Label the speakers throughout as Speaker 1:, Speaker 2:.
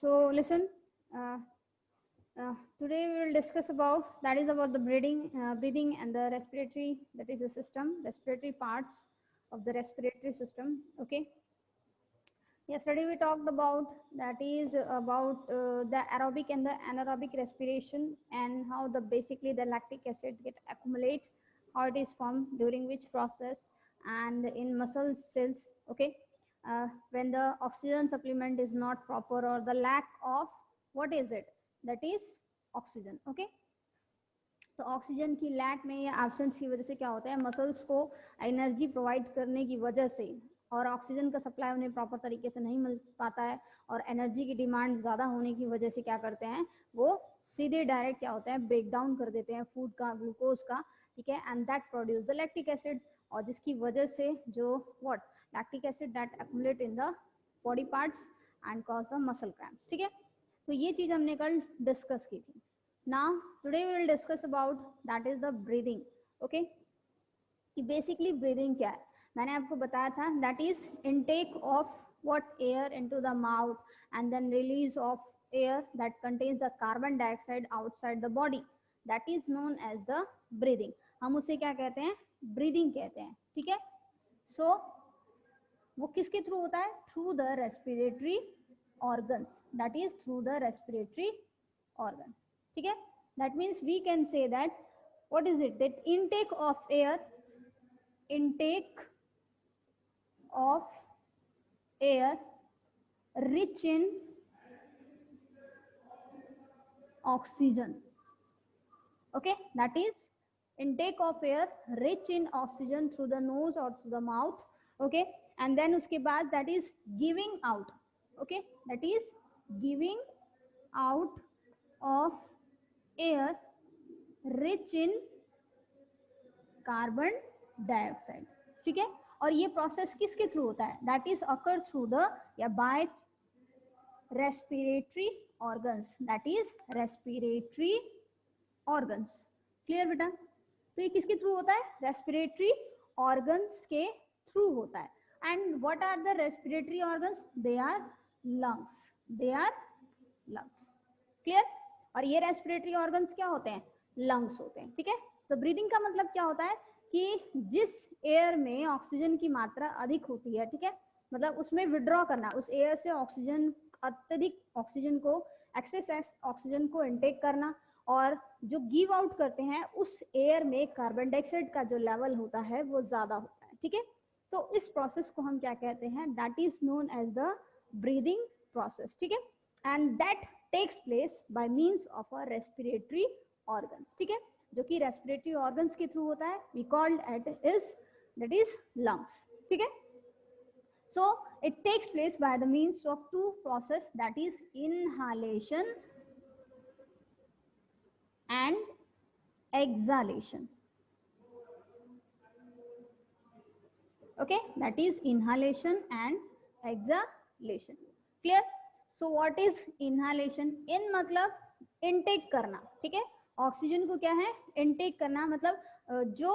Speaker 1: So listen, uh, today we will discuss about the breathing and the respiratory, that is the system, respiratory parts of the respiratory system. Okay. Yesterday we talked about that is about the aerobic and the anaerobic respiration and how the basically the lactic acid get accumulate, how it is formed during which process and in muscle cells. Okay, when the oxygen supplement is not proper or the lack of what is it, that is oxygen. Okay, तो oxygen की lack में या absence की वजह से क्या होता है, मसल्स को एनर्जी प्रोवाइड करने की वजह से और ऑक्सीजन का सप्लाई उन्हें प्रॉपर तरीके से नहीं मिल पाता है और एनर्जी की डिमांड ज़्यादा होने की वजह से क्या करते हैं, वो सीधे डायरेक्ट क्या होता है, ब्रेक डाउन कर देते हैं फूड का, ग्लूकोज का, ठीक है, and that produce the lactic acid, और जिसकी वजह से जो what lactic acid that accumulate in the body parts and cause the muscle cramps. ठीक है, तो ये चीज़ हमने कल डिस्कस की थी. Now today we will discuss about that is the breathing. Okay, कि basically breathing क्या है, मैंने आपको बताया था that is intake of what air into the mouth and then release of air that contains the carbon dioxide outside the body, that is known as the breathing. हम उसे क्या कहते हैं, breathing कहते हैं. ठीक है, so वो किसके थ्रू होता है, through the respiratory organs, that is through the respiratory organ. ठीक है, that means we can say that what is it, that intake of air rich in oxygen. Okay, that is intake of air rich in oxygen through the nose or through the mouth. Okay, and then उसके बाद that is giving out. Okay, that is giving out of air rich in carbon dioxide. ठीक है, और ये process किसके through होता है, that is occur through the या by respiratory organs, that is respiratory organs. Clear बेटा, तो ये किसके थ्रू होता है, रेस्पिरेटरी ऑर्गन्स के थ्रू होता है. And what are the respiratory organs, they are lungs, they are lungs. Clear, और ये रेस्पिरेटरी ऑर्गन्स क्या होते हैं, लंग्स होते हैं. ठीक है, तो ब्रीदिंग का मतलब क्या होता है कि जिस एयर में ऑक्सीजन की मात्रा अधिक होती है, ठीक है, मतलब उसमें विड्रॉ करना, उस एयर से ऑक्सीजन, अत्यधिक ऑक्सीजन को, एक्सेस ऑक्सीजन को इनटेक करना, और जो गिव आउट करते हैं उस एयर में कार्बन डाइऑक्साइड का जो लेवल होता है वो ज्यादा होता है. ठीक है, तो इस प्रोसेस को हम क्या कहते हैं, that is known as the breathing process. ठीक है, and that takes place by means of a respiratory organs. ठीक है, जो कि रेस्पिरेटरी ऑर्गन्स के थ्रू होता है, we called it is that is lungs. ठीक है, so it takes place by the means of two process, that is inhalation and exhalation. Okay, that is inhalation and exhalation. Clear? So what is inhalation? In मतलब intake करना. ठीक है, oxygen को क्या है, intake करना, मतलब जो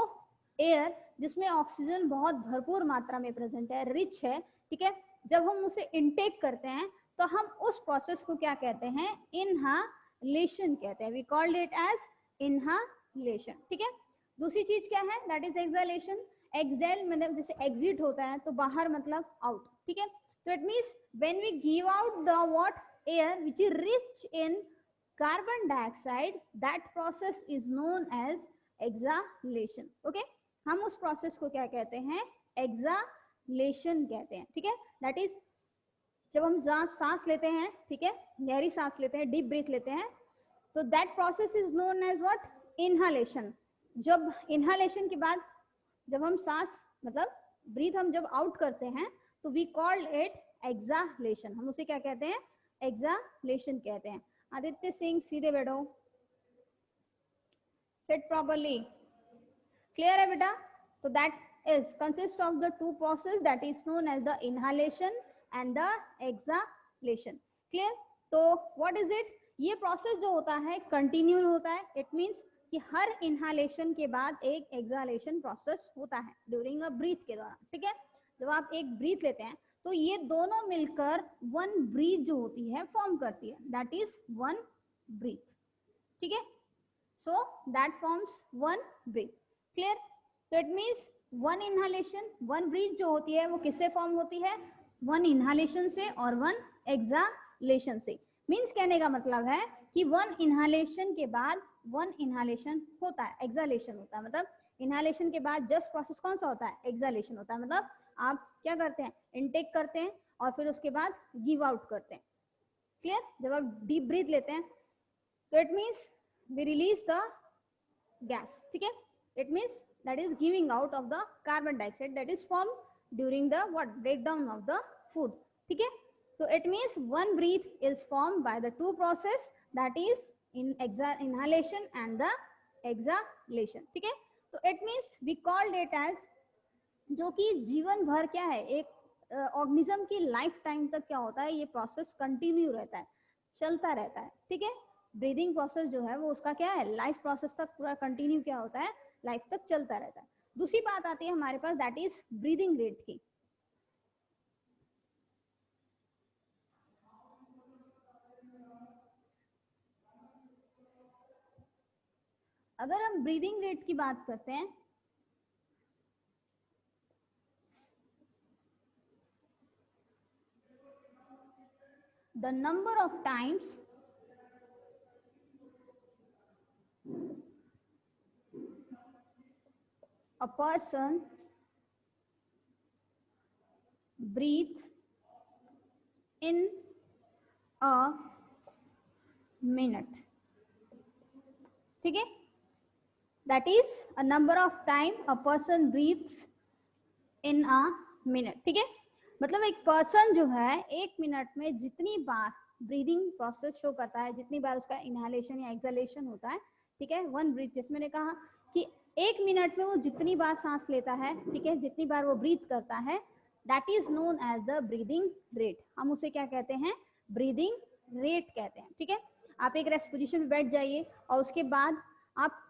Speaker 1: एयर जिसमें ऑक्सीजन बहुत भरपूर मात्रा में प्रेजेंट है, रिच है, ठीक है, जब हम उसे इनटेक करते हैं तो हम उस प्रोसेस को क्या कहते हैं, इनहालेशन कहते हैं. We called it as inhalation. ठीक है, दूसरी चीज क्या है, दैट इज एक्सहेलेशन. एक्सहेल मतलब जैसे एग्जिट होता है तो बाहर मतलब आउट. ठीक है, तो it means when we give out the what air which is rich in carbon dioxide, that process is known as exhalation. Okay, हम उस प्रोसेस को क्या कहते हैं, एक्सहेलेशन कहते हैं. ठीक है, दैट इज जब हम सांस लेते हैं, ठीक है, गहरी सांस लेते हैं, डीप ब्रीथ लेते हैं, तो that process is known as what, inhalation. जब इनहालेशन के बाद जब हम सांस मतलब ब्रीथ हम जब आउट करते हैं तो वी कॉल्ड इट एक्सहेलेशन. हम उसे क्या कहते हैं, एक्सहेलेशन कहते हैं. आदित्य सिंह सीधे बैठो, सिट प्रॉपर्ली. क्लियर है बेटा, तो that is consist of the two process, that is known as the inhalation and the exhalation. Clear, तो व्हाट इज इट, ये प्रोसेस जो होता है कंटिन्यू होता है. इट मींस कि हर इनहालेशन के बाद एक एक्सहेलेशन प्रोसेस होता है ड्यूरिंग अ ब्रीथ के दौरान. ठीक है, जब आप एक ब्रीथ लेते हैं तो ये दोनों मिलकर वन ब्रीथ जो होती है फॉर्म करती है, दैट इज वन ब्रीथ, ठीक है। So that forms one breath, clear. तो it means one inhalation, one breath जो होती है वो किससे फॉर्म होती है, वन इनहालेशन से और वन एक्सहालेशन से। मीन्स कहने का मतलब है कि वन इनहालेशन के बाद वन इनहालेशन होता है, एक्सहालेशन होता है, मतलब इनहालेशन के बाद जस्ट प्रोसेस कौन सा होता है, एक्सहालेशन होता है। मतलब आप क्या करते हैं, इनटेक करते हैं और फिर उसके बाद गिव आउट करते हैं, क्लियर। जब आप डीप ब्रीथ लेते हैं तो it means we release the gas, ठीक है। It means that is giving out of the carbon dioxide that is formed during the what breakdown of the food, ठीक है। so it means one breath is formed by the two process, that is in inhalation and the exhalation, ठीक है। तो it means we called it as, जो कि जीवन भर क्या है, एक ऑर्गेनिज्म की लाइफ टाइम तक क्या होता है, ये प्रोसेस कंटिन्यू रहता है, चलता रहता है, ठीक है। ब्रीदिंग प्रोसेस जो है वो उसका क्या है, लाइफ प्रोसेस तक पूरा कंटिन्यू क्या होता है, लाइफ तक चलता रहता है। दूसरी बात आती है हमारे पास, दैट इज ब्रीदिंग रेट की। अगर हम ब्रीदिंग रेट की बात करते हैं, the number of times a person breathes in a minute, ठीक है। that is a number of time a person breathes in a minute, ठीक है। मतलब एक पर्सन जो है एक मिनट में जितनी बार ब्रीदिंग प्रोसेस शो करता है, जितनी बार उसका इनहेलेशन या एक्सहेलेशन होता है, ठीक है, वन ब्रीथ, जिसमें मैंने कहा कि एक मिनट में वो जितनी बार सांस लेता है, ठीक है, जितनी बार वो ब्रीथ करता है, that is known as the breathing rate. हम उसे क्या कहते हैं, ब्रीदिंग रेट कहते हैं, ठीक है। आप एक रेस्ट पोजीशन में बैठ जाइए और उसके बाद आप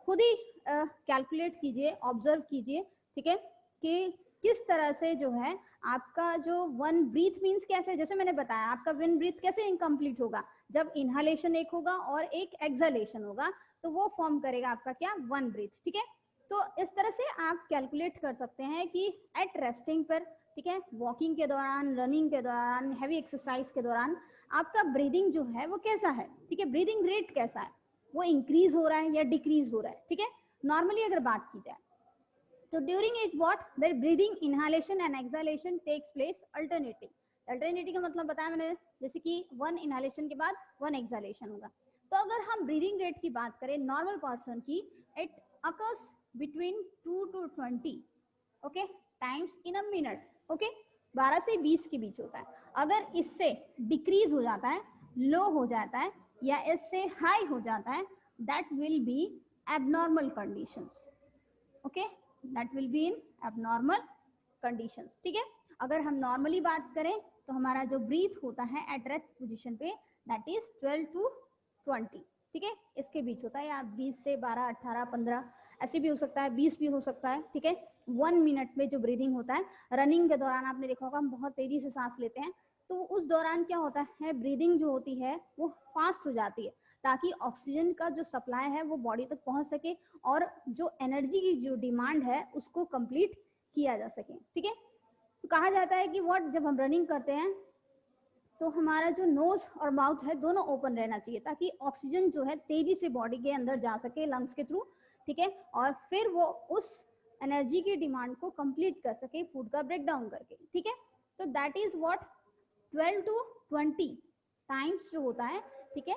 Speaker 1: खुद ही कैलकुलेट कीजिए, ऑब्जर्व कीजिए, ठीक है, कि किस तरह से जो है आपका जो वन ब्रीथ मीन्स कैसे, जैसे मैंने बताया आपका वन ब्रीथ कैसे इनकम्प्लीट होगा, जब इनहालेशन एक होगा और एक एक्सहालेशन होगा, तो वो फॉर्म करेगा आपका क्या, वन ब्रीथ, ठीक है। तो इस तरह से आप कैलकुलेट कर सकते हैं कि एट रेस्टिंग पर, ठीक है, वॉकिंग के दौरान, रनिंग के दौरान, हैवी एक्सरसाइज के दौरान आपका ब्रीदिंग जो है वो कैसा है, ठीक है, ब्रीदिंग रेट कैसा है, वो इंक्रीज हो रहा है या डिक्रीज हो रहा है, ठीक है। नॉर्मली अगर बात की जाए तो during it what the breathing inhalation and exhalation takes place alternative. Alternative का मतलब बताया मैंने, जैसे कि वन इनहालेशन के बाद वन एक्सहालेशन होगा। तो अगर हम ब्रीदिंग रेट की बात करें नॉर्मल पर्सन की, it occurs between 2 to 20 okay times in a minute, okay 12 से 20 के बीच होता है। अगर इससे डिक्रीज हो जाता है, लो हो जाता है या इससे हाई हो जाता है, that will be abnormal conditions, okay that will be in abnormal conditions, ठीक है। अगर हम नॉर्मली बात करें तो हमारा जो ब्रीथ होता है एट रेस्ट पोजीशन पे, दैट इज 12 to 20, ठीक है, इसके बीच होता है, या 20 से 12, 18, 15 ऐसे भी हो सकता है, 20 भी हो सकता है, ठीक है। 1 मिनट में जो ब्रीदिंग होता है, रनिंग के दौरान आपने देखा होगा हम बहुत तेजी से सांस लेते हैं, तो उस दौरान क्या होता है, ब्रीदिंग जो होती है वो फास्ट हो जाती है, ताकि ऑक्सीजन का जो सप्लाई है वो बॉडी तक पहुंच सके और जो एनर्जी की जो डिमांड है उसको कंप्लीट किया जा सके, ठीक है। तो कहा जाता है कि व्हाट, जब हम रनिंग करते हैं तो हमारा जो नोज और माउथ है दोनों ओपन रहना चाहिए, ताकि ऑक्सीजन जो है तेजी से बॉडी के अंदर जा सके लंग्स के थ्रू, ठीक है, और फिर वो उस एनर्जी की डिमांड को कंप्लीट कर सके फूड का ब्रेक डाउन करके, ठीक है। तो that is what 12 to 20 times जो होता है, ठीक है,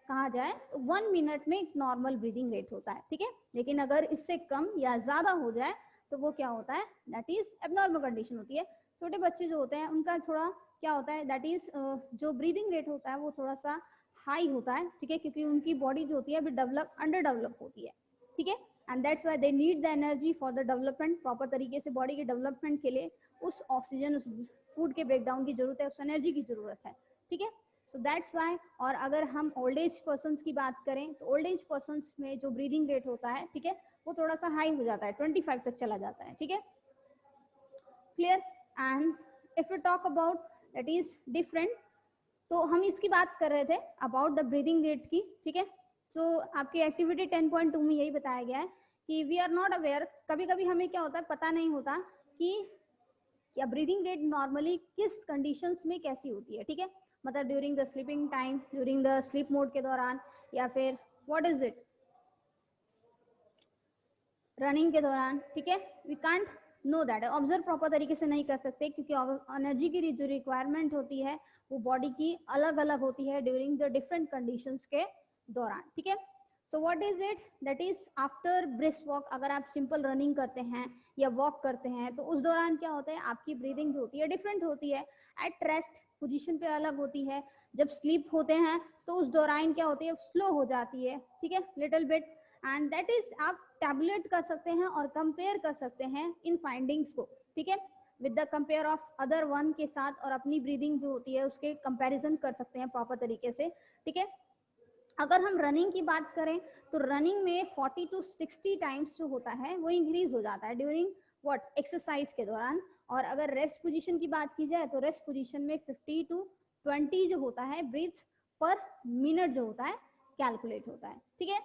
Speaker 1: कहा जाए तो 1 मिनट में एक नॉर्मल ब्रीदिंग रेट होता है, ठीक है। लेकिन अगर इससे कम या ज्यादा हो जाए तो वो क्या होता है, दैट इज एबनॉर्मल कंडीशन होती है। छोटे बच्चे जो होते हैं उनका थोड़ा क्या होता है, दैट इज जो ब्रीदिंग रेट होता है वो थोड़ा सा हाई होता है, ठीक है, क्योंकि उनकी बॉडी जो होती है अभी डेवलप अंडर डेवलप होती है, ठीक है, and that's why they need the energy for the development. Proper तरीके से बॉडी के डेवलपमेंट के लिए उस ऑक्सीजन, उस फूड के ब्रेकडाउन की जरूरत है, उस एनर्जी की जरूरत है, ठीक है। So that's why. और अगर हम ओल्ड एज पर्सन की बात करें तो ओल्ड एज पर्सन में जो ब्रीदिंग रेट होता है, ठीक है, वो थोड़ा सा हाई हो जाता है, 25 तक चला जाता है, ठीक है, clear. And if you talk about that is different, तो हम इसकी बात कर रहे थे अबाउट द ब्रीदिंग रेट की, ठीक है। सो आपकी एक्टिविटी 10.2 में यही बताया गया है कि वी आर नॉट अवेयर, कभी कभी हमें क्या होता है पता नहीं होता कि क्या ब्रीदिंग रेट नॉर्मली किस कंडीशंस में कैसी होती है, ठीक है। मतलब during the sleeping time, during the sleep mode के दौरान, या फिर व्हाट इज इट, रनिंग के दौरान, ठीक है। We can't know that, observe proper तरीके से नहीं कर सकते क्योंकि एनर्जी की जो रिक्वायरमेंट होती है वो बॉडी की अलग अलग होती है ड्यूरिंग द डिफरेंट कंडीशंस के दौरान, ठीक है। So what is it, that is after brisk walk, अगर आप सिंपल रनिंग करते हैं या वॉक करते हैं तो उस दौरान क्या होता है आपकी ब्रीदिंग जो होती है डिफरेंट होती है। एट रेस्ट पोजीशन पे अलग होती है, जब स्लीप होते हैं तो उस दौरान क्या होती है स्लो हो जाती है, ठीक है, little bit. And that is आप टैबुलेट कर सकते हैं और कंपेयर कर सकते हैं इन फाइंडिंग्स को, ठीक है, with the compare of other one के साथ, और अपनी ब्रीदिंग जो होती है उसके कंपैरिजन कर सकते हैं प्रॉपर तरीके से, ठीक है। अगर हम रनिंग की बात करें तो रनिंग में 40 to 60 टाइम्स जो होता है वो इंक्रीज हो जाता है ड्यूरिंग व्हाट एक्सरसाइज के दौरान। और अगर रेस्ट पोजीशन की बात की जाए तो रेस्ट पोजीशन में 50 to 20 जो होता है ब्रीथ पर मिनट जो होता है कैलकुलेट होता है, ठीक है।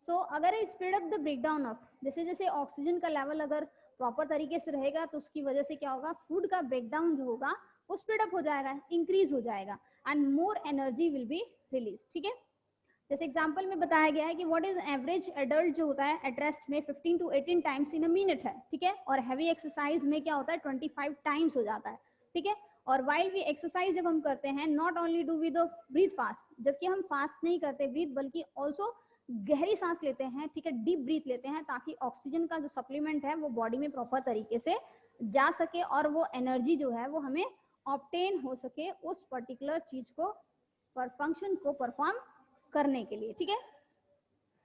Speaker 1: सो अगर speed up the breakdown of, जैसे जैसे ऑक्सीजन का लेवल अगर प्रॉपर तरीके से रहेगा तो उसकी वजह से क्या होगा, फूड का ब्रेकडाउन जो होगा वो स्पीड अप हो जाएगा, इंक्रीज हो जाएगा, and more energy will be release, ठीक है। जैसे एग्जांपल में बताया गया है कि व्हाट इज एवरेज एडल्ट जो होता है एट रेस्ट में 15 to 18 times in a minute है, ठीक है। और हैवी एक्सरसाइज में क्या होता है 25 टाइम्स हो जाता है, ठीक है। और वाइल वी एक्सरसाइज जब हम करते हैं, not only do we the breathe fast, जबकि हम फास्ट नहीं करते ब्रीथ, बल्कि ऑल्सो गहरी सांस लेते हैं, ठीक है, डीप ब्रीथ लेते हैं, ताकि ऑक्सीजन का जो सप्लीमेंट है वो बॉडी में प्रॉपर तरीके से जा सके और वो एनर्जी जो है वो हमें ऑब्टेन हो सके उस पर्टिकुलर चीज को पर फंक्शन को परफॉर्म करने के लिए, ठीक है।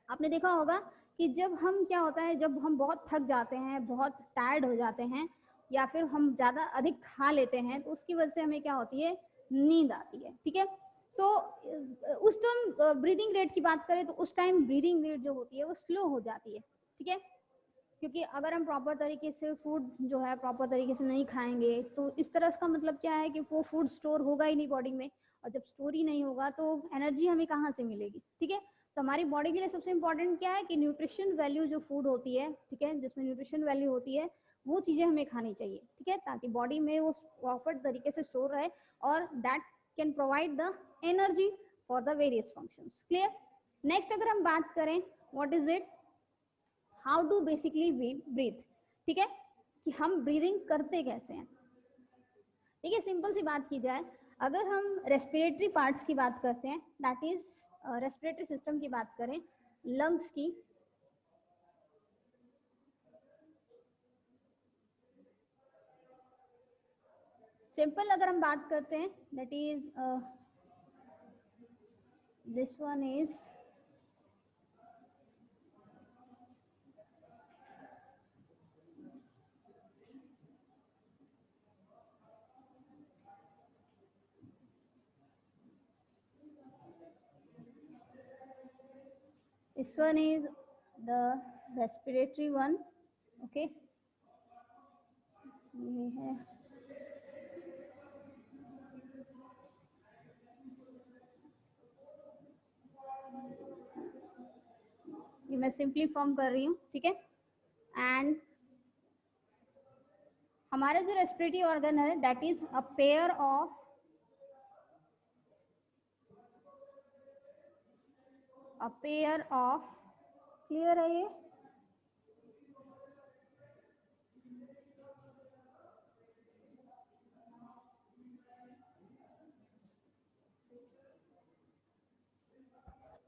Speaker 1: आपने देखा होगा कि जब हम क्या होता है, जब हम बहुत थक जाते हैं, बहुत टायर्ड हो जाते हैं, या फिर हम ज़्यादा अधिक खा लेते हैं तो उसकी वजह से हमें क्या होती है, नींद आती है, ठीक है। सो उस टाइम ब्रीदिंग रेट की बात करें तो उस टाइम ब्रीदिंग रेट जो होती है वो स्लो हो जाती है, ठीक है। क्योंकि अगर हम प्रॉपर तरीके से फूड जो है प्रॉपर तरीके से नहीं खाएंगे तो इस तरह का मतलब क्या है कि वो फूड स्टोर होगा ही नहीं बॉडी में, और जब स्टोर ही नहीं होगा तो एनर्जी हमें कहाँ से मिलेगी, ठीक है। तो हमारी बॉडी के लिए सबसे इंपॉर्टेंट क्या है कि न्यूट्रिशन वैल्यू जो फूड होती है, ठीक है, जिसमें न्यूट्रिशन वैल्यू होती है वो चीज़ें हमें खानी चाहिए, ठीक है, ताकि बॉडी में वो प्रॉपर तरीके से स्टोर रहे और that can provide the energy for the various functions, clear. Next अगर हम बात करें what is it, how to basically we breathe, ठीक है, कि हम ब्रीदिंग करते कैसे हैं, ठीक है। सिंपल सी बात की जाए, अगर हम रेस्पिरेटरी पार्ट्स की बात करते हैं, दैट इज रेस्पिरेटरी सिस्टम की बात करें, लंग्स की, सिंपल अगर हम बात करते हैं that is this one is this one is the respiratory one, okay, ये है ये मैं सिंपली फॉर्म कर रही हूँ, ठीक है। एंड हमारा जो रेस्पिरेटरी ऑर्गन है that is a pair of clear है ये,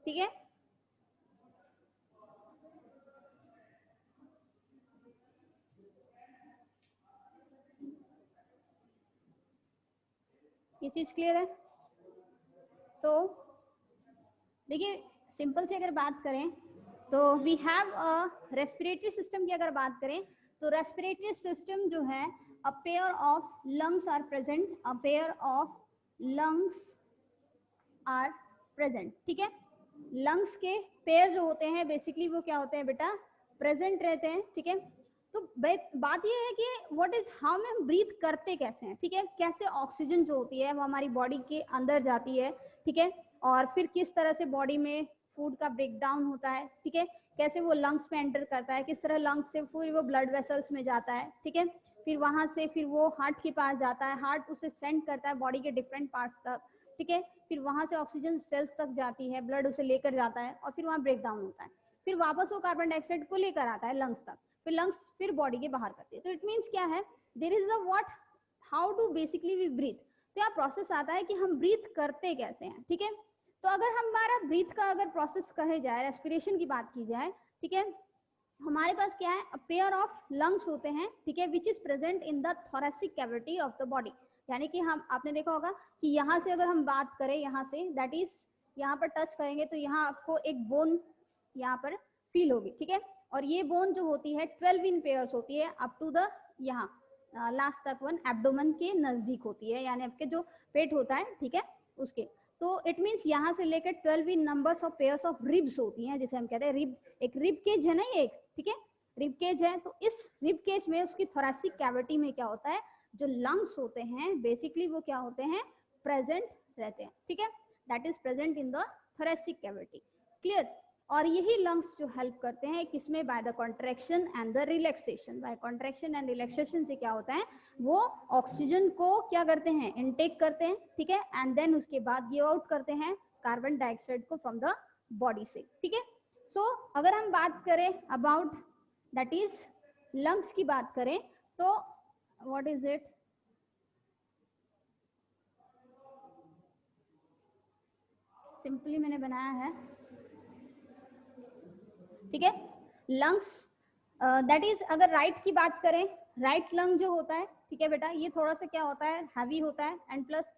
Speaker 1: ठीक है। ये चीज क्लियर है। सो देखिए सिंपल से अगर बात करें तो we have a respiratory system की अगर बात करें तो रेस्पिरेटरी सिस्टम जो है a pair of lungs are present, a pair of lungs are present, ठीक है। लंग्स के पेयर जो होते हैं बेसिकली वो क्या होते हैं बेटा, प्रेजेंट रहते हैं, ठीक है। तो बात ये है कि व्हाट इज हाउ में हम ब्रीथ करते कैसे हैं, ठीक है, कैसे ऑक्सीजन जो होती है वो हमारी बॉडी के अंदर जाती है, ठीक है, और फिर किस तरह से बॉडी में फूड का ब्रेक डाउन होता है, ठीक है, कैसे वो लंग्स में एंटर करता है, किस तरह लंग्स से फिर वो ब्लड वेसल्स में जाता है, ठीक है, फिर वहां से फिर वो हार्ट के पास जाता है, हार्ट उसे सेंड करता है बॉडी के डिफरेंट पार्ट्स तक, ठीक है, फिर वहां से ऑक्सीजन सेल्स तक जाती है, ब्लड उसे लेकर जाता है और फिर वहां ब्रेक डाउन होता है, फिर वापस वो कार्बन डाइऑक्साइड को लेकर आता है लंग्स तक, फिर लंग्स फिर बॉडी के बाहर करती है। तो इट मीन्स क्या है, there is a what how do basically we breathe. तो यहाँ प्रोसेस आता है कि हम ब्रीथ करते कैसे हैं, ठीक है। तो अगर हमारा ब्रीथ का अगर प्रोसेस कहे जाए, रेस्पिरेशन की बात की जाए, ठीक है, हमारे पास क्या है, पेयर ऑफ लंग्स होते हैं, ठीक है, विच is present in the thoracic cavity of the body. यानी कि हम, आपने देखा होगा कि यहाँ से अगर हम बात करें, यहाँ से दैट इज यहाँ पर टच करेंगे तो यहाँ आपको एक बोन यहाँ पर फील होगी, ठीक है, और ये बोन जो होती है 12 इन पेयर्स होती है अप टू द यहाँ लास्ट तक वन एब्डोमेन के नजदीक होती है, यानी आपके जो पेट होता है, ठीक है, उसके। तो इट मीन्स यहाँ से लेकर 12 in numbers of pairs of ribs होती हैं, जिसे हम कहते हैं रिब, एक रिब केज है ना ये एक, ठीक है, रिब केज है। तो इस रिब केज में उसकी थोरेसिक कैविटी में क्या होता है, जो लंग्स होते हैं बेसिकली वो क्या होते हैं, प्रेजेंट रहते हैं, ठीक है, that is present in the thoracic cavity, clear. और यही लंग्स जो हेल्प करते हैं किसमें, by the contraction and the relaxation. By contraction and relaxation से क्या होता है, वो ऑक्सीजन को क्या करते हैं, इनटेक करते हैं, ठीक है, एंड देन उसके बाद गिव आउट करते हैं कार्बन डाइऑक्साइड को फ्रॉम द बॉडी से, ठीक है। सो अगर हम बात करें अबाउट दैट इज लंग्स की बात करें तो व्हाट इज इट, सिंपली मैंने बनाया है, ठीक है, लंग्स दैट इज, अगर राइट की बात करें, राइट लंग जो होता है, ठीक है बेटा, ये थोड़ा सा क्या होता है, हैवी होता है and plus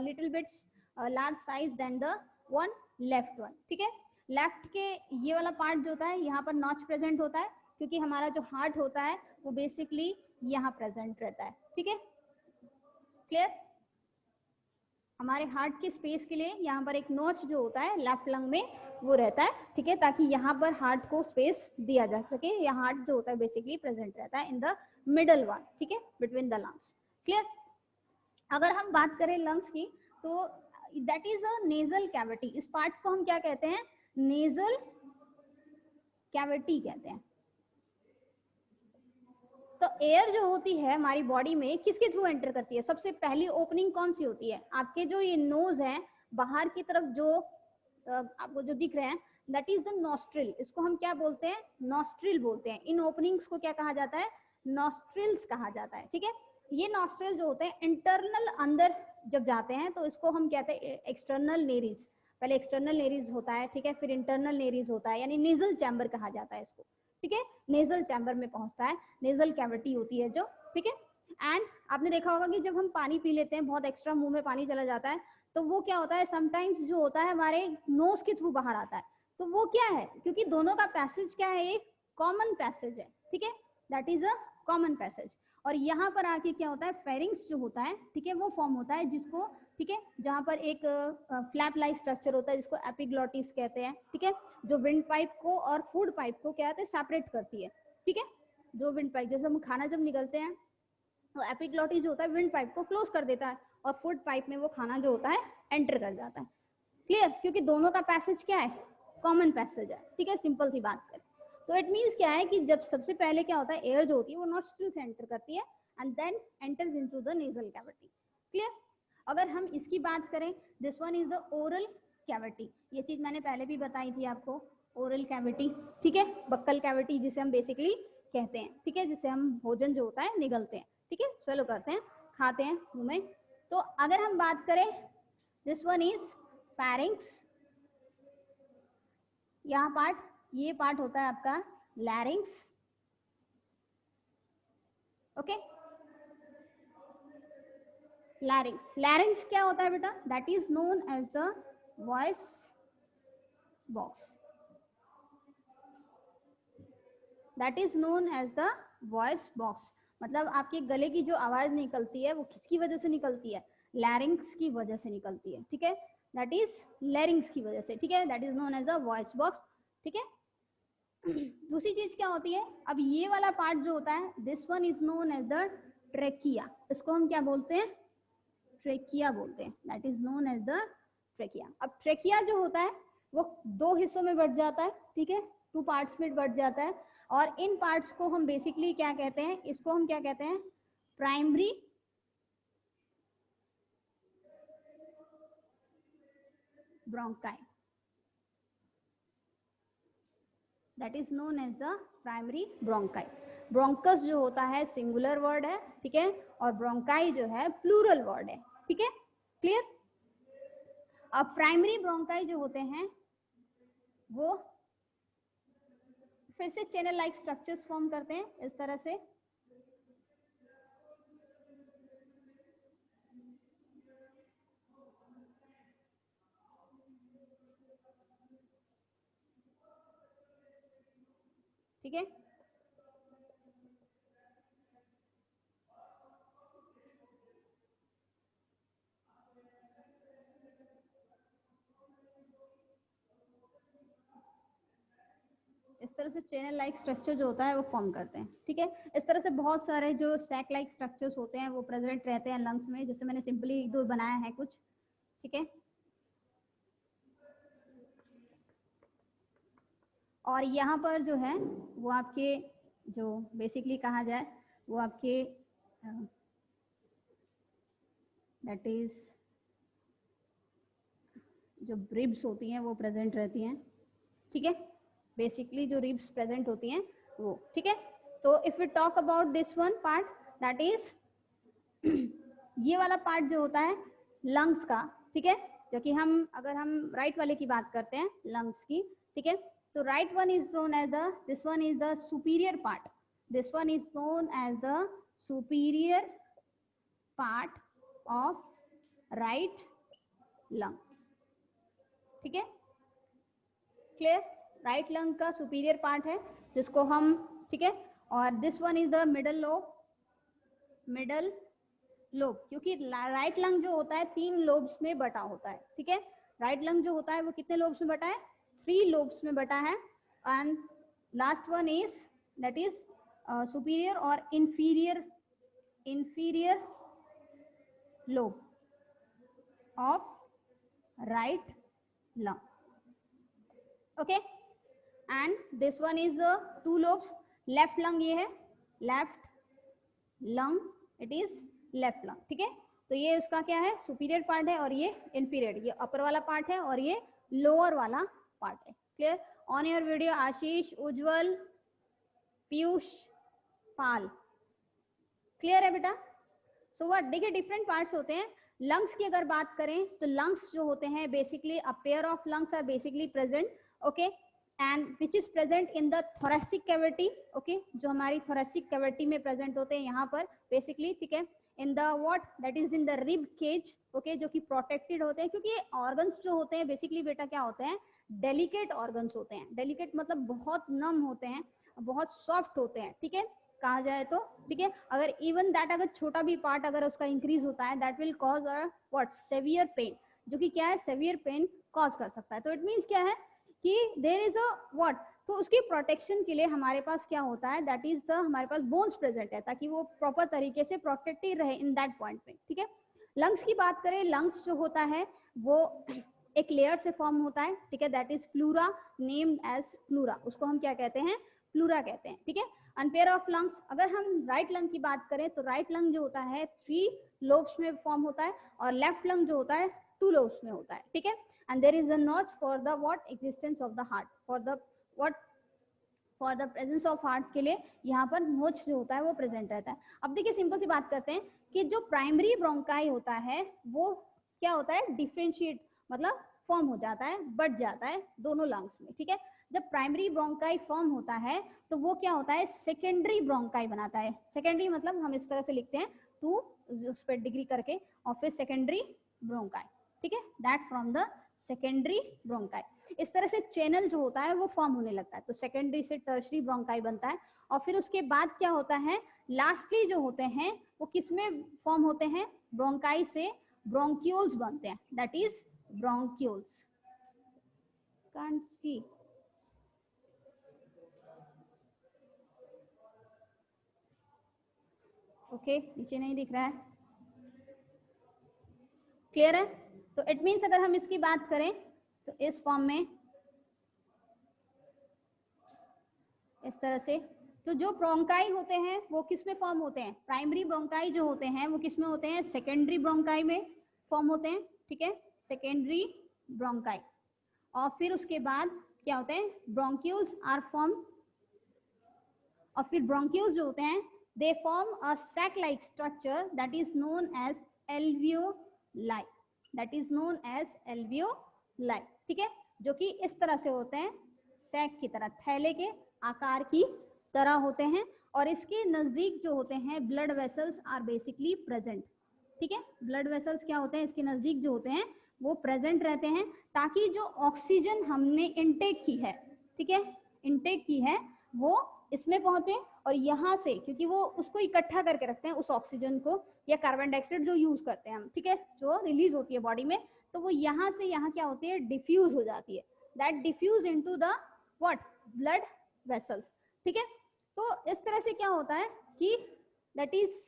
Speaker 1: little bits large size then the one left one, ठीक है। लेफ्ट के ये वाला पार्ट जो होता है यहाँ पर नॉच प्रेजेंट होता है, क्योंकि हमारा जो हार्ट होता है वो बेसिकली यहाँ प्रेजेंट रहता है, ठीक है, क्लियर। हमारे हार्ट के स्पेस के लिए यहाँ पर एक नोच जो होता है लेफ्ट लंग में वो रहता है, ठीक है, ताकि यहाँ पर हार्ट को स्पेस दिया जा सके, या हार्ट जो होता है बेसिकली प्रेजेंट रहता है इन द मिडल वन, ठीक है, बिटवीन द लंग्स, क्लियर। अगर हम बात करें लंग्स की तो that is a nasal cavity, इस पार्ट को हम क्या कहते हैं, नेजल कैविटी कहते हैं। तो एयर जो होती है हमारी बॉडी में किसके थ्रू एंटर करती है, सबसे पहली ओपनिंग कौन सी होती है, आपके जो ये नोज है बाहर की तरफ जो आपको जो दिख रहे हैं दैट इज द नॉस्ट्रिल, इसको हम क्या बोलते हैं, नॉस्ट्रिल बोलते हैं। इन ओपनिंग्स को क्या कहा जाता है, नॉस्ट्रिल्स कहा जाता है, ठीक है। ये नॉस्ट्रिल जो होते हैं इंटरनल अंदर जब जाते हैं तो इसको हम कहते हैं एक्सटर्नल नेरीज, पहले एक्सटर्नल नेरीज होता है, ठीक है, फिर इंटरनल नेरीज होता है, यानी नेजल चैम्बर कहा जाता है इसको, ठीक है, नेजल चैम्बर में पहुंचता है, नेजल कैविटी होती है जो, ठीक है। एंड आपने देखा होगा कि जब हम पानी पी लेते हैं, बहुत एक्स्ट्रा मुंह में पानी चला जाता है, तो वो क्या होता है, समटाइम्स जो होता है हमारे नोज के थ्रू बाहर आता है, तो वो क्या है, क्योंकि दोनों का पैसेज क्या है, एक कॉमन पैसेज है, ठीक है, that is a common passage. और यहाँ पर आके क्या होता है, फेरिंग्स जो होता है, ठीक है, वो फॉर्म होता है जिसको, ठीक है, जहाँ पर एक फ्लैप लाइक स्ट्रक्चर होता है जिसको एपिग्लॉटिस कहते हैं, ठीक है, जो विंड पाइप को और फूड पाइप को क्या कहते हैं, सेपरेट करती है, ठीक है। जो विंड पाइप, जैसे हम खाना जब निकलते हैं तो एपिग्लॉटिस जो होता है विंड पाइप को क्लोज कर देता है और फूड पाइप में वो खाना जो होता है एंटर कर जाता है, क्लियर, क्योंकि दोनों का पैसेज क्या है, कॉमन पैसेज है, ठीक है, सिंपल सी बात करें तो इट मीन्स क्या है कि जब सबसे पहले क्या होता है, एयर जो होती है वो नॉस्ट्रिल से एंटर करती है and then enters into the nasal cavity, clear. अगर हम इसकी बात करें, this one is the oral cavity, ये चीज मैंने पहले भी बताई थी आपको, ओरल कैविटी, ठीक है, बक्कल कैविटी जिसे हम बेसिकली कहते हैं, ठीक है, जिसे हम भोजन जो होता है निगलते हैं, ठीक है, स्वेलो करते हैं, खाते हैं मुंह में। तो अगर हम बात करें, दिस वन इज पैरिंग्स, यहाँ पार्ट, ये पार्ट होता है आपका लैरिंग्स, ओके, लैरिंग्स, लैरिंग्स क्या होता है बेटा, that is known as the voice box, that is known as the voice box, मतलब आपके गले की जो आवाज निकलती है वो किसकी वजह से निकलती है, लैरिंग्स की वजह से निकलती है, ठीक है, दैट इज लैरिंग्स की वजह से, ठीक है, that is known as the voice box, ठीक है। दूसरी चीज क्या होती है, अब ये वाला पार्ट जो होता है, this one is known as the trachea, इसको हम क्या बोलते हैं, ट्रेकिया बोलते हैं, that is known as the trachea. अब ट्रेकिया जो होता है वो दो हिस्सों में बढ़ जाता है, ठीक है, टू पार्ट्स में बढ़ जाता है, और इन पार्ट्स को हम बेसिकली क्या कहते हैं, इसको हम क्या कहते हैं, primary bronchi, that is known as the primary bronchi. Bronchus जो होता है सिंगुलर वर्ड है, ठीक है, और ब्रोंकाई जो है प्लूरल वर्ड है, ठीक है, क्लियर। अब प्राइमरी ब्रोंकाई जो होते हैं वो फिर से चैनल लाइक स्ट्रक्चर्स फॉर्म करते हैं इस तरह से, ठीक है, इस तरह से चैनल लाइक स्ट्रक्चर जो होता है वो फॉर्म करते हैं, ठीक है। इस तरह से बहुत सारे जो सैक लाइक स्ट्रक्चर्स होते हैं वो प्रेजेंट रहते हैं लंग्स में, जैसे मैंने सिंपली एक दो बनाया है कुछ, ठीक है। और यहाँ पर जो है वो आपके जो बेसिकली कहा जाए वो आपके दैट इज जो रिब्स होती हैं वो प्रेजेंट रहती हैं, ठीक है, बेसिकली जो रिब्स प्रेजेंट होती हैं वो, ठीक है। तो if you talk about this one part that is ये वाला पार्ट जो होता है लंग्स का, ठीक है, जो कि हम अगर हम राइट वाले की बात करते हैं लंग्स की, ठीक है, तो right one is known as the, this one is the superior part, this one is known as the superior part of right lung, ठीक है, क्लियर। राइट लंग का सुपीरियर पार्ट है जिसको हम, ठीक है, और this one is the middle lobe, middle lobe, क्योंकि राइट लंग जो होता है 3 लोब्स में बटा होता है, ठीक है, राइट लंग जो होता है वो कितने लोब्स में बटा है, 3 लोब्स में बटा है, and last one is that is superior और inferior lobe of right lung, okay, and this one is the 2 lobes, left lung ये है, left lung, it is left lung, ठीक है। तो ये उसका क्या है, सुपीरियर पार्ट है और ये inferior, ये अपर वाला पार्ट है और ये लोअर वाला पार्ट है, clear. On your video Ashish, Ujjwal, Piyush, Pal, clear है बेटा। सो व्हाट, देखिए डिफरेंट पार्ट्स होते हैं। लंग्स की अगर बात करें तो लंग्स जो होते हैं basically a pair of lungs are basically present, okay, and which is present in the thoracic cavity, okay, जो हमारी थोरेसिक कैविटी में प्रेजेंट होते हैं यहाँ पर बेसिकली, ठीक है, in the what, that is in the rib cage, okay, जो कि प्रोटेक्टेड होते हैं, क्योंकि ये ऑर्गन्स जो होते हैं बेसिकली बेटा क्या होते हैं, डेलिकेट ऑर्गन्स होते हैं, डेलिकेट मतलब बहुत नम होते हैं, बहुत सॉफ्ट होते हैं, ठीक है, कहा जाए तो, ठीक है। अगर इवन दैट अगर छोटा भी पार्ट अगर उसका इंक्रीज होता है that will cause a what, severe pain, जो कि क्या है, सेवियर पेन कॉज कर सकता है। तो इट मीन्स क्या है कि देयर इज अ व्हाट, तो उसकी प्रोटेक्शन के लिए हमारे पास क्या होता है, दैट इज द, हमारे पास बोन्स प्रेजेंट है ताकि वो प्रॉपर तरीके से प्रोटेक्टेड रहे इन दैट पॉइंट पे, ठीक है। लंग्स की बात करें, लंग्स जो होता है वो एक लेयर से फॉर्म होता है, ठीक है, that is pleura, named as pleura, उसको हम क्या कहते हैं, प्लूरा कहते हैं, ठीक है। अनपेयर ऑफ लंग्स, अगर हम राइट लंग की बात करें तो राइट लंग जो होता है 3 लोब्स में फॉर्म होता है और लेफ्ट लंग जो होता है 2 लोब्स में होता है, ठीक है। And there is a notch for the what, existence of the heart, for the what, for the presence of heart के लिए यहाँ पर नोच जो होता है वो प्रेजेंट रहता है। अब देखिए सिंपल सी बात करते हैं कि जो प्राइमरी ब्रोंकाई होता है वो क्या होता है, डिफ्रेंशिएट मतलब फॉर्म हो जाता है, बढ़ जाता है दोनों लंग्स में, ठीक है। जब प्राइमरी ब्रोंकाई फॉर्म होता है तो वो क्या होता है, सेकेंडरी ब्रोंकाई बनाता है। सेकेंडरी मतलब हम इस तरह से लिखते हैं 2 उस पर डिग्री करके और फिर सेकेंडरी ब्रोंकाई, ठीक है, that from the secondary bronchi. इस तरह से चैनल जो होता है वो फॉर्म होने लगता है, तो सेकेंडरी से टर्शरी ब्रोंकाई बनता है और फिर उसके बाद क्या होता है, लास्टली जो होते हैं वो किसमें फॉर्म होते हैं, ब्रोंकाई से ब्रोंक्यूल्स बनते हैं, that is bronchioles, can't see, okay, नीचे नहीं दिख रहा है, क्लियर है? तो इट मीन्स अगर हम इसकी बात करें तो इस फॉर्म में, इस तरह से, तो जो ब्रोंकाई होते हैं वो किस में फॉर्म होते हैं? प्राइमरी ब्रोंकाई जो होते हैं वो किस में होते हैं? सेकेंडरी ब्रोंकाई में फॉर्म होते हैं, ठीक है, सेकेंडरी ब्रोंकाई। और फिर उसके बाद क्या होते हैं? ब्रोंक्यूल्स आर फॉर्म, और फिर ब्रोंक्यूल्स जो होते हैं they form a sac like structure that is known as alveoli, that is known as alveoli, ठीक है, जो कि इस तरह से होते हैं, सैक की तरह, थैले के आकार की तरह होते हैं। और इसके नजदीक जो होते हैं blood vessels are basically present, ठीक है, ब्लड वेसल्स क्या होते हैं इसके नजदीक जो होते हैं वो प्रेजेंट रहते हैं, ताकि जो ऑक्सीजन हमने इनटेक की है, ठीक है, इनटेक की है, वो इसमें पहुंचे। और यहाँ से, क्योंकि वो उसको इकट्ठा करके रखते हैं उस ऑक्सीजन को या कार्बन डाइऑक्साइड जो यूज करते हैं हम, ठीक है, जो रिलीज होती है बॉडी में, तो वो यहाँ से यहाँ क्या होती है? डिफ्यूज हो जाती है, that diffuse into the what? Blood vessels, ठीक है। तो इस तरह से क्या होता है कि दैट इज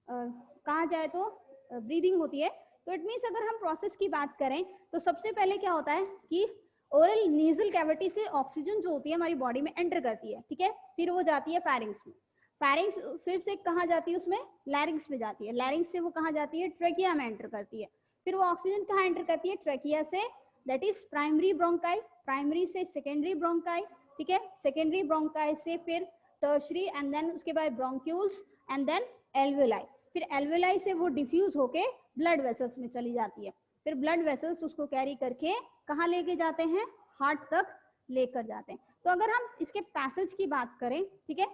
Speaker 1: कहा जाए तो ब्रीदिंग होती है। तो इट मीन्स अगर हम प्रोसेस की बात करें तो सबसे पहले क्या होता है कि ओरल नेजल कैविटी से ऑक्सीजन जो होती है हमारी बॉडी में एंटर करती है, ठीक है, फिर वो जाती है फेरिंग्स में, फेरिंग्स फिर से कहाँ जाती है? उसमें लैरिंग्स में जाती है, लैरिंग्स से वो कहाँ जाती है? ट्रेकिया में एंटर करती है, फिर वो ऑक्सीजन कहाँ एंटर करती है? ट्रेकिया से, that is primary bronchi, primary से सेकेंडरी ब्रोंकाई, ठीक है, सेकेंडरी ब्रोंकाई से फिर टर्शरी, एंड देन उसके बाद ब्रोंक्यूल्स, एंड देन एल्वेलाई, फिर एल्वेलाई से वो डिफ्यूज होके ब्लड वेसल्स में चली जाती है, फिर ब्लड वेसल्स उसको कैरी करके कहाँ लेके जाते हैं? हार्ट तक लेकर जाते हैं। तो अगर हम इसके पैसेज की बात करें, ठीक है,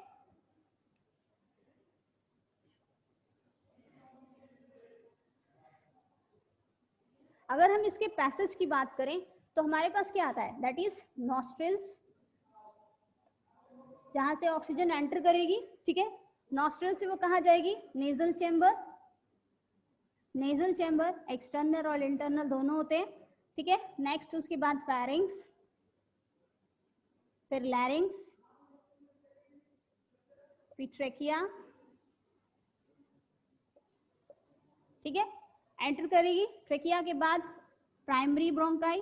Speaker 1: अगर हम इसके पैसेज की बात करें तो हमारे पास क्या आता है? दैट इज नॉस्ट्रिल्स, जहां से ऑक्सीजन एंटर करेगी, ठीक है, नॉस्ट्रिल से वो कहाँ जाएगी? Nasal chamber, nasal chamber external और इंटरनल दोनों होते हैं, ठीक है। नेक्स्ट उसके बाद फेरिंग्स, फिर लैरिंग्स, फिर ट्रेकिया, ठीक है, एंटर करेगी। ट्रेकिया के बाद प्राइमरी ब्रोंकाई,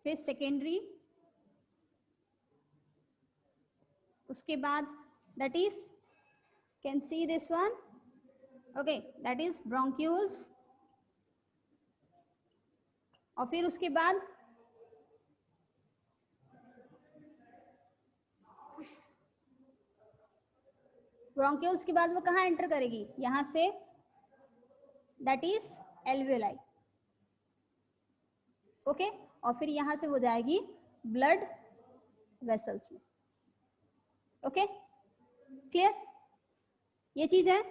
Speaker 1: फिर सेकेंडरी, उसके बाद that is, can see this one, okay, that is bronchioles, और फिर उसके बाद ब्रोंक्यूल्स के बाद वो कहाँ एंटर करेगी? यहां से, दैट इज एल्वेलाई, ओके, और फिर यहां से वो जाएगी ब्लड वेसल्स में, ओके, क्लियर? ये चीज है।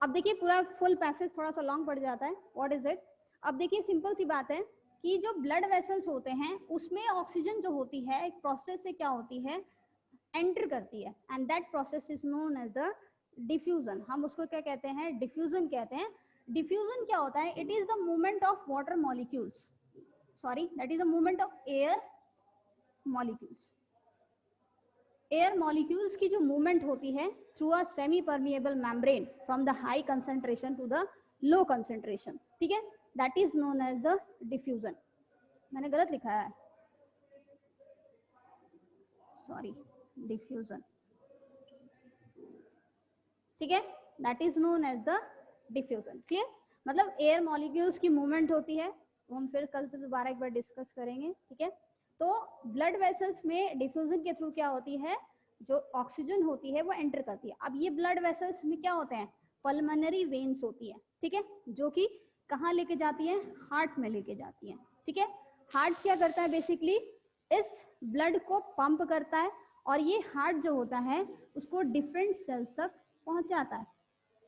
Speaker 1: अब देखिए पूरा फुल पैसेज थोड़ा सा लॉन्ग पड़ जाता है, व्हाट इज इट? अब देखिए सिंपल सी बात है कि जो ब्लड वेसल्स होते हैं उसमें ऑक्सीजन जो होती है एक प्रोसेस से क्या होती है? एंटर करती है, and that process is known as the diffusion. हम उसको क्या कहते हैं? डिफ्यूजन कहते हैं। डिफ्यूजन क्या होता है? It is the movement of water molecules, sorry, that is the movement of air molecules. Air molecules की जो मूवमेंट होती है through a semi permeable membrane from the high concentration to the low concentration, ठीक है, that is known as the diffusion. मैंने गलत लिखा है, सॉरी, डिफ्यूजन, ठीक है, that is known as the diffusion. Clear? मतलब एयर मॉलिक्यूल्स की मूवमेंट होती है, वो हम फिर कल से दोबारा एक बार डिस्कस करेंगे, ठीक है। तो ब्लड वेसल्स में डिफ्यूजन के थ्रू क्या होती है? जो ऑक्सीजन होती है वो एंटर करती है। अब ये ब्लड वेसल्स में क्या होते हैं? पल्मोनरी वेन्स होती है, ठीक है, जो कि कहाँ लेके जाती है? हार्ट में लेके जाती है, ठीक है। हार्ट क्या करता है? बेसिकली इस ब्लड को पंप करता है, और ये हार्ट जो होता है उसको डिफरेंट सेल्स तक पहुंचाता है,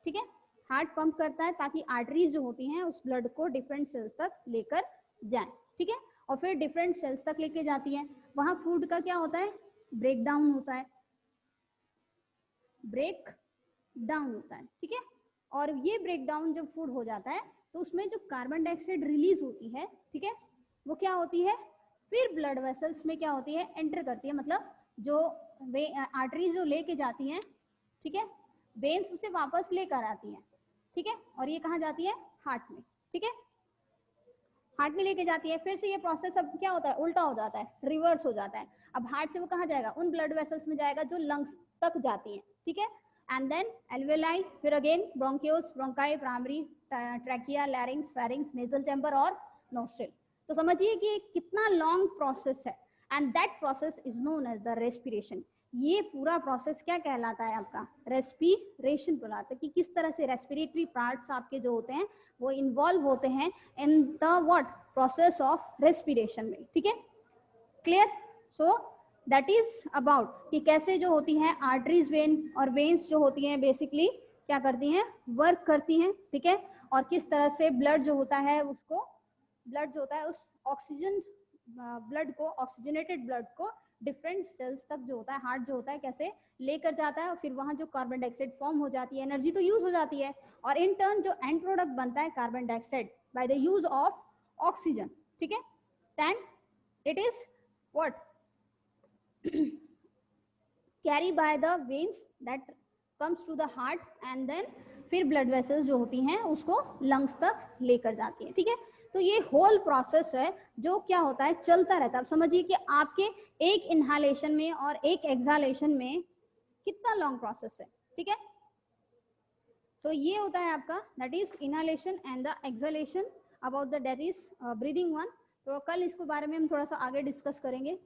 Speaker 1: ठीक है। हार्ट पंप करता है ताकि आर्टरीज जो होती हैं उस ब्लड को डिफरेंट सेल्स तक लेकर जाए, ठीक है, और फिर डिफरेंट सेल्स तक लेके जाती है। वहां फूड का क्या होता है? ब्रेक डाउन होता है, ब्रेक डाउन होता है, ठीक है। और ये ब्रेक डाउन जब फूड हो जाता है तो उसमें जो कार्बन डाइऑक्साइड रिलीज होती है, ठीक है, वो क्या होती है? फिर ब्लड वेसल्स में क्या होती है? एंटर करती है, मतलब जो आर्टरीज जो लेके जाती हैं, ठीक है, वेन्स उसे वापस लेकर आती हैं, ठीक है, और ये कहाँ जाती है, हार्ट में, ठीक है, हार्ट में लेके जाती है। फिर से ये प्रोसेस अब क्या होता है, उल्टा हो जाता है, रिवर्स हो जाता है। अब हार्ट से वो कहाँ जाएगा, उन ब्लड वेसल्स में जाएगा जो लंग्स तक जाती हैं, ठीक है, एंड देन एल्वेलाई, फिर again bronchioles, bronchi, primary, trachea, larynx, pharynx, nasal chamber और नोस्ट्रिल। तो समझिए कि कितना लॉन्ग प्रोसेस है, and that process is known as the respiration. ये पूरा प्रोसेस क्या कहलाता है, आपका रेस्पिरेशन कहलाता है, कि किस तरह से रेस्पिरेटरी पार्ट्स आपके जो होते हैं वो इन्वॉल्व होते हैं इन the what, process of respiration में, ठीक है, clear. So that is about कि कैसे जो होती हैं आर्टरीज, वेन और वेन्स जो होती हैं बेसिकली क्या करती हैं, वर्क करती हैं, ठीक है, और किस तरह से ब्लड जो होता है उसको, ब्लड जो होता है उस ऑक्सीजन ब्लड को, ऑक्सीजनेटेड ब्लड को डिफरेंट सेल्स तक जो होता है, हार्ट जो होता है कैसे लेकर जाता है, और फिर वहां जो कार्बन डाइऑक्साइड फॉर्म हो जाती है, एनर्जी तो यूज हो जाती है, और इन टर्न जो एंड प्रोडक्ट बनता है carbon dioxide by the use of oxygen, ठीक है, then it is what carry by the veins that comes to the heart, and then फिर ब्लड वेसल्स जो होती हैं उसको लंग्स तक लेकर जाती है, ठीक है। तो ये होल प्रोसेस है जो क्या होता है, चलता रहता है। अब समझिए कि आपके एक इनहालेशन में और एक एक्सहालेशन में कितना लॉन्ग प्रोसेस है, ठीक है। तो ये होता है आपका that is inhalation and the exhalation, about the that is breathing one. तो कल इसके बारे में हम थोड़ा सा आगे डिस्कस करेंगे।